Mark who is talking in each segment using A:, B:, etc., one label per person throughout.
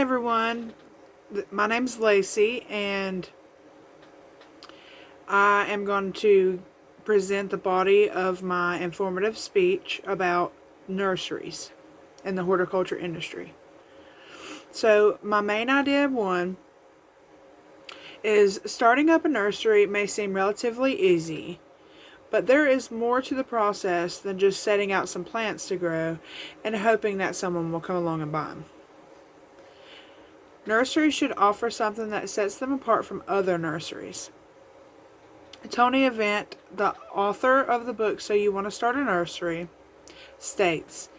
A: everyone. My name's Lacey, and I am going to present the body of my informative speech about nurseries in the horticulture industry. So, my main idea one is starting up a nursery may seem relatively easy, but there is more to the process than just setting out some plants to grow and hoping that someone will come along and buy them. Nurseries should offer something that sets them apart from other nurseries. Tony Event, the author of the book So You Want to Start a Nursery, states,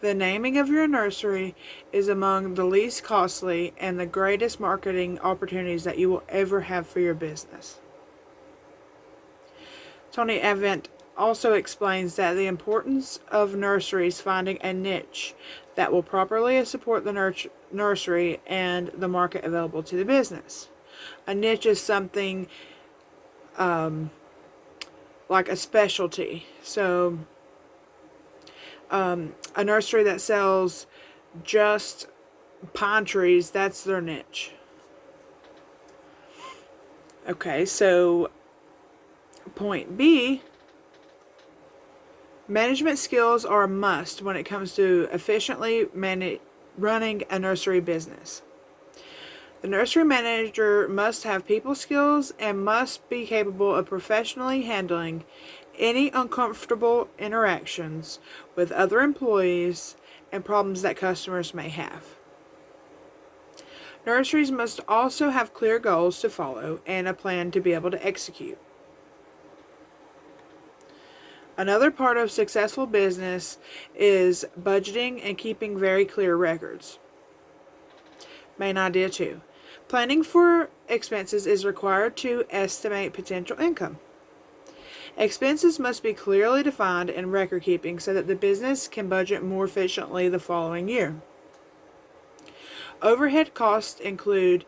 A: "The naming of your nursery is among the least costly and the greatest marketing opportunities that you will ever have for your business." Tony Event also explains that the importance of nurseries finding a niche that will properly support the nursery and the market available to the business. A niche is something like a specialty. So, a nursery that sells just pine trees, that's their niche. Okay, so point B, management skills are a must when it comes to efficiently running a nursery business. The nursery manager must have people skills and must be capable of professionally handling any uncomfortable interactions with other employees and problems that customers may have. Nurseries must also have clear goals to follow and a plan to be able to execute. Another part of successful business is budgeting and keeping very clear records. Main idea 2. Planning for expenses is required to estimate potential income. Expenses must be clearly defined in record keeping so that the business can budget more efficiently the following year. Overhead costs include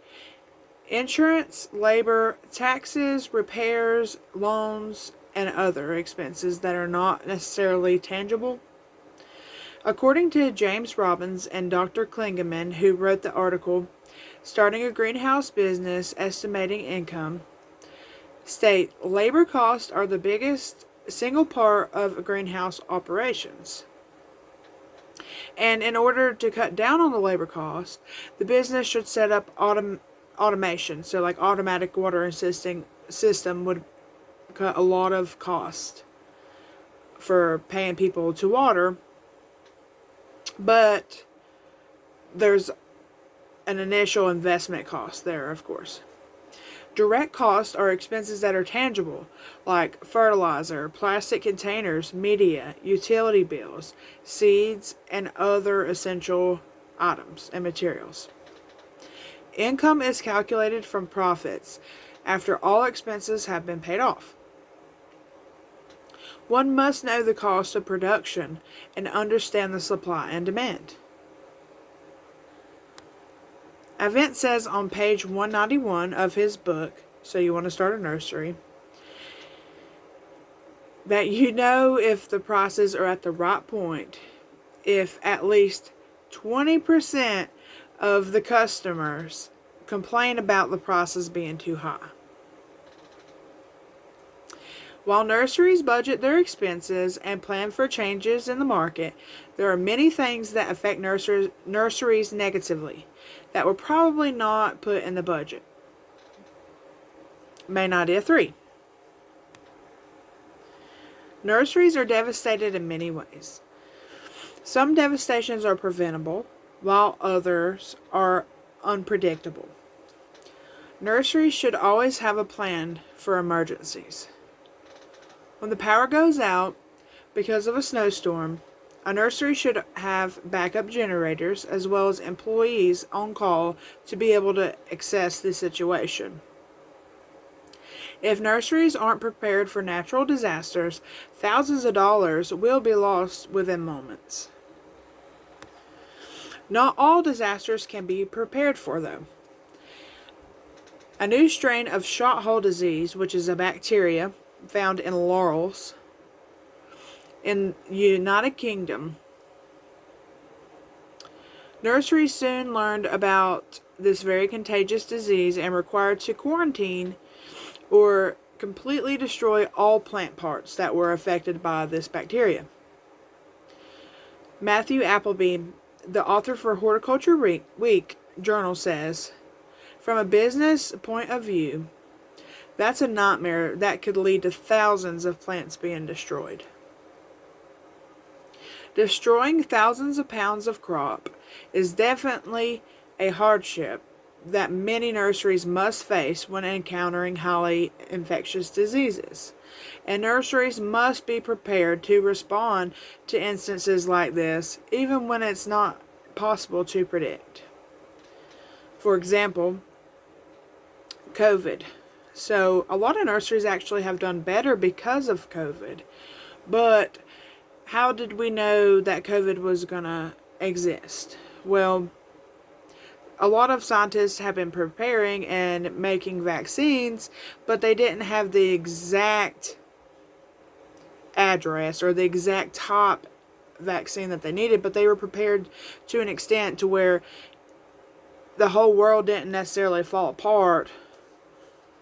A: insurance, labor, taxes, repairs, loans, and other expenses that are not necessarily tangible. According to James Robbins and Dr. Klingemann, who wrote the article Starting a Greenhouse Business, Estimating Income, state labor costs are the biggest single part of greenhouse operations. And in order to cut down on the labor costs, the business should set up automation. So like automatic water system would cut a lot of cost for paying people to water. But there's an initial investment cost there, of course. Direct costs are expenses that are tangible, like fertilizer, plastic containers, media, utility bills, seeds, and other essential items and materials. Income is calculated from profits after all expenses have been paid off. One must know the cost of production and understand the supply and demand. Event says on page 191 of his book, So You Want to Start a Nursery, that you know if the prices are at the right point if at least 20% of the customers complain about the prices being too high. While nurseries budget their expenses and plan for changes in the market, there are many things that affect nurseries negatively that were probably not put in the budget. Main idea 3. Nurseries are devastated in many ways. Some devastations are preventable, while others are unpredictable. Nurseries should always have a plan for emergencies. When the power goes out because of a snowstorm, a nursery should have backup generators as well as employees on call to be able to assess the situation. If nurseries aren't prepared for natural disasters, thousands of dollars will be lost within moments. Not all disasters can be prepared for, though. A new strain of shot hole disease, which is a bacteria found in laurels in the United Kingdom. Nurseries soon learned about this very contagious disease and required to quarantine or completely destroy all plant parts that were affected by this bacteria. Matthew Appleby, the author for Horticulture Week Journal, says, from a business point of view, that's a nightmare that could lead to thousands of plants being destroyed. Destroying thousands of pounds of crop is definitely a hardship that many nurseries must face when encountering highly infectious diseases. And nurseries must be prepared to respond to instances like this, even when it's not possible to predict. For example, COVID. So a lot of nurseries actually have done better because of COVID. But how did we know that COVID was going to exist? Well, a lot of scientists have been preparing and making vaccines, but they didn't have the exact address or the exact type vaccine that they needed, but they were prepared to an extent to where the whole world didn't necessarily fall apart.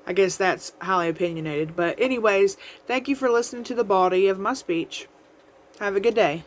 A: I guess that's highly opinionated. But anyways, thank you for listening to the body of my speech. Have a good day.